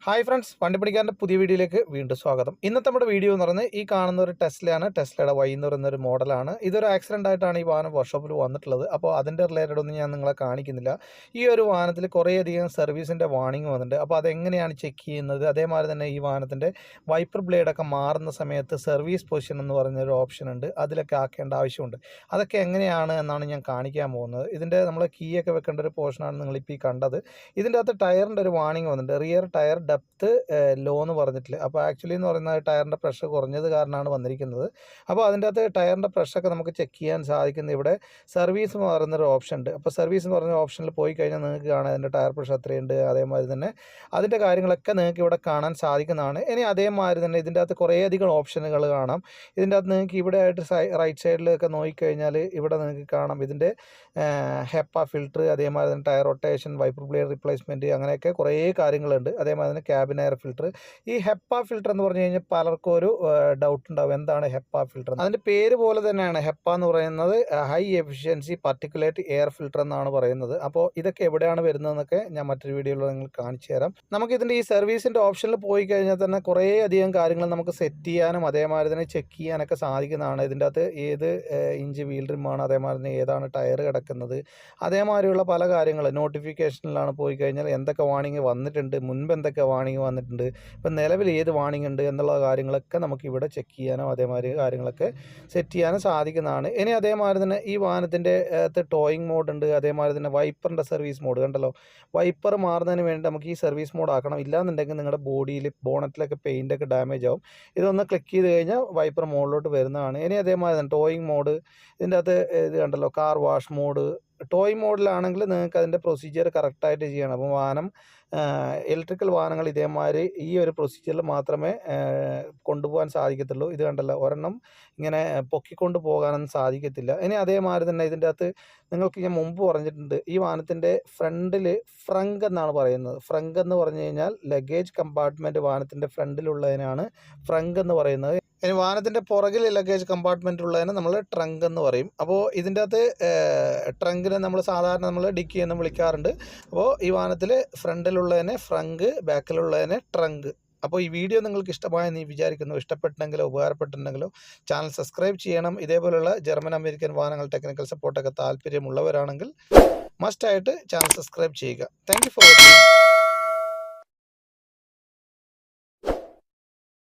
Hi friends, വണ്ടിപ്പണിക്കാരൻ്റെ പുതിയ വീഡിയോയിലേക്ക് വീണ്ടും സ്വാഗതം. ഇന്നത്തെ നമ്മുടെ വീഡിയോ എന്ന് പറയുന്നത് ഈ കാണുന്ന ഒരു ടെസ്ലയാണ്. ടെസ്ലയുടെ വൈ എന്ന് പറയുന്ന ഒരു മോഡലാണ്. ഇതൊരു ആക്സിഡൻ്റ് ആയിട്ടാണ് ഈ വാഹനം വർക്ക്ഷോപ്പിൽ വന്നിട്ടുള്ളത്. അപ്പോൾ അതിൻ്റെ റിലേറ്റഡ് ഒന്നും ഞാൻ നിങ്ങളെ കാണിക്കുന്നില്ല. ഈ ഒരു വാഹനത്തിൽ കുറേയധികം സർവീസിൻ്റെ വാർണിംഗ് വന്നിട്ടുണ്ട്. അപ്പോൾ അതെങ്ങനെയാണ് ചെക്ക് ചെയ്യുന്നത്, അതേമാതിരി തന്നെ ഈ വാഹനത്തിൻ്റെ വൈപ്പർ ബ്ലേഡൊക്കെ മാറുന്ന സമയത്ത് സർവീസ് പൊസിഷൻ എന്ന് പറയുന്നൊരു ഓപ്ഷൻ ഉണ്ട്. അതിലൊക്കെ ആക്കേണ്ട ആവശ്യമുണ്ട്. അതൊക്കെ എങ്ങനെയാണ് എന്നാണ് ഞാൻ കാണിക്കാൻ പോകുന്നത്. ഇതിൻ്റെ നമ്മൾ കീ ഒക്കെ വെക്കേണ്ട ഒരു പോർഷനാണ് നിങ്ങളിപ്പോൾ ഈ കണ്ടത്. ഇതിൻ്റെ അകത്ത് ടയറിൻ്റെ ഒരു വാർണിംഗ് വന്നിട്ടുണ്ട്. റിയർ ടയർ ഡെപ്ത് ലോ എന്ന് പറഞ്ഞിട്ടില്ല. അപ്പോൾ ആക്ച്വലി എന്ന് പറയുന്നത് ടയറിൻ്റെ പ്രഷർ കുറഞ്ഞത് കാരണമാണ് വന്നിരിക്കുന്നത്. അപ്പോൾ അതിൻ്റെ അകത്ത് ടയറിൻ്റെ പ്രഷറൊക്കെ നമുക്ക് ചെക്ക് ചെയ്യാൻ സാധിക്കുന്നത് ഇവിടെ സർവീസ് എന്ന് പറയുന്നൊരു ഓപ്ഷൻ ഉണ്ട്. അപ്പോൾ സർവീസ് എന്ന് പറഞ്ഞ ഓപ്ഷനിൽ പോയി കഴിഞ്ഞാൽ നിങ്ങൾക്ക് കാണാം അതിൻ്റെ ടയർ പ്രഷർ എത്രയുണ്ട്, അതേമാതിരി തന്നെ അതിൻ്റെ കാര്യങ്ങളൊക്കെ നിങ്ങൾക്ക് ഇവിടെ കാണാൻ സാധിക്കുന്നതാണ്. ഇനി അതേമാതിരി തന്നെ ഇതിൻ്റെ അകത്ത് കുറേയധികം ഓപ്ഷനുകൾ കാണാം. ഇതിൻ്റെ അകത്ത് നിങ്ങൾക്ക് ഇവിടെ ആയിട്ട് റൈറ്റ് സൈഡിലൊക്കെ നോക്കിക്കഴിഞ്ഞാൽ ഇവിടെ നിങ്ങൾക്ക് കാണാം ഇതിൻ്റെ ഹെപ്പ ഫിൽറ്റർ, അതേമാതിരി തന്നെ tyre rotation, wiper blade replacement, അങ്ങനെയൊക്കെ കുറേ കാര്യങ്ങളുണ്ട്. അതേമാതിരി തന്നെ ക്യാബിൻ എയർ ഫിൽറ്റർ. ഈ ഹെപ്പ ഫിൽറ്റർ എന്ന് പറഞ്ഞു കഴിഞ്ഞാൽ പലർക്കും ഒരു ഡൗട്ട് ഉണ്ടാവും, എന്താണ് ഹെപ്പ ഫിൽറ്റർ. അതിൻ്റെ പേര് പോലെ തന്നെയാണ്. ഹെപ്പ എന്ന് പറയുന്നത് high efficiency particulate air filter എന്നാണ് പറയുന്നത്. അപ്പോൾ ഇതൊക്കെ എവിടെയാണ് വരുന്നതെന്നൊക്കെ ഞാൻ മറ്റൊരു വീഡിയോയിൽ നിങ്ങൾ കാണിച്ചു തരാം. നമുക്ക് ഇതിൻ്റെ ഈ സർവീസിൻ്റെ ഓപ്ഷനിൽ പോയി കഴിഞ്ഞാൽ തന്നെ കുറേ അധികം കാര്യങ്ങൾ നമുക്ക് സെറ്റ് ചെയ്യാനും അതേമാതിരി തന്നെ ചെക്ക് ചെയ്യാനൊക്കെ സാധിക്കുന്നതാണ്. ഇതിൻ്റെ അകത്ത് ഏത് ഇഞ്ച് വീൽ റിമാണ്, അതേമാതിരി തന്നെ ഏതാണ് ടയർ കിടക്കുന്നത്, അതേമാതിരിയുള്ള പല കാര്യങ്ങൾ നോട്ടിഫിക്കേഷനിലാണ് പോയി കഴിഞ്ഞാൽ എന്തൊക്കെ വാണിംഗ് വന്നിട്ടുണ്ട്, മുൻപ് എന്തൊക്കെ വാണിംഗ് വന്നിട്ടുണ്ട്, ഇപ്പം നിലവിൽ ഏത് വാണിംഗ് ഉണ്ട് എന്നുള്ള കാര്യങ്ങളൊക്കെ നമുക്ക് ഇവിടെ ചെക്ക് ചെയ്യാനോ അതേമാതിരി കാര്യങ്ങളൊക്കെ സെറ്റ് ചെയ്യാനും സാധിക്കുന്നതാണ്. ഇനി അതേമാതിരി തന്നെ ഈ വാഹനത്തിൻ്റെ അകത്ത് ടോയിങ് മോഡ് ഉണ്ട്. അതേമാതിരി തന്നെ വൈപ്പറിൻ്റെ സർവീസ് മോഡ് കണ്ടല്ലോ. വൈപ്പർ മാറുന്നതിന് വേണ്ടി നമുക്ക് ഈ സർവീസ് മോഡ് ആക്കണം. ഇല്ലാന്നുണ്ടെങ്കിൽ നിങ്ങളുടെ ബോഡിയിൽ ബോണറ്റിലൊക്കെ പെയിൻ്റൊക്കെ ഡാമേജ് ആവും. ഇതൊന്ന് ക്ലിക്ക് ചെയ്ത് കഴിഞ്ഞാൽ വൈപ്പർ മോഡിലോട്ട് വരുന്നതാണ്. ഇനി അതേമാതിരി തന്നെ ടോയിങ് മോഡ്, ഇതിൻ്റെ അകത്ത് ഇത് കണ്ടല്ലോ കാർ വാഷ് മോഡ്. ടോയ് മോഡിലാണെങ്കിൽ നിങ്ങൾക്ക് അതിൻ്റെ പ്രൊസീജിയർ കറക്റ്റായിട്ട് ചെയ്യണം. അപ്പോൾ വാഹനം ഇലക്ട്രിക്കൽ വാഹനങ്ങൾ ഇതേമാതിരി ഈ ഒരു പ്രൊസീജിയറിൽ മാത്രമേ കൊണ്ടുപോകാൻ സാധിക്കത്തുള്ളൂ. ഇത് കണ്ടല്ലോ, ഒരെണ്ണം ഇങ്ങനെ പൊക്കിക്കൊണ്ട് പോകാനൊന്നും സാധിക്കത്തില്ല. ഇനി അതേമാതിരി തന്നെ ഇതിൻ്റെ അകത്ത് നിങ്ങൾക്ക് ഞാൻ മുമ്പ് പറഞ്ഞിട്ടുണ്ട്, ഈ വാഹനത്തിൻ്റെ ഫ്രണ്ടിൽ ഫ്രങ്ക് എന്നാണ് പറയുന്നത്. ഫ്രങ്ക് എന്ന് പറഞ്ഞു കഴിഞ്ഞാൽ ലഗേജ് കമ്പാർട്ട്മെൻറ്റ് വാഹനത്തിൻ്റെ ഫ്രണ്ടിലുള്ളതിനാണ് ഫ്രങ്ക് എന്ന് പറയുന്നത്. ഇനി വാഹനത്തിൻ്റെ പുറകിൽ ലഗേജ് കമ്പാർട്ട്മെൻറ്റ് ഉള്ളതിന് നമ്മൾ ട്രങ്ക് എന്ന് പറയും. അപ്പോൾ ഇതിൻ്റെ അകത്ത് ട്രങ്കിനെ നമ്മൾ സാധാരണ നമ്മൾ ഡിക്കി എന്ന് വിളിക്കാറുണ്ട്. അപ്പോൾ ഈ വാഹനത്തിൽ ഫ്രണ്ടിലുള്ളതിനെ ഫ്രങ്ക്, ബാക്കിലുള്ളതിനെ ട്രങ്ക്. അപ്പോൾ ഈ വീഡിയോ നിങ്ങൾക്ക് ഇഷ്ടമായെന്ന് വിചാരിക്കുന്നു. ഇഷ്ടപ്പെട്ടെങ്കിലോ ഉപകാരപ്പെട്ടിട്ടുണ്ടെങ്കിലോ ചാനൽ സബ്സ്ക്രൈബ് ചെയ്യണം. ഇതേപോലുള്ള ജർമ്മൻ അമേരിക്കൻ വാഹനങ്ങൾ ടെക്നിക്കൽ സപ്പോർട്ടൊക്കെ താല്പര്യമുള്ളവരാണെങ്കിൽ മസ്റ്റായിട്ട് ചാനൽ സബ്സ്ക്രൈബ് ചെയ്യുക. Thank you for watching.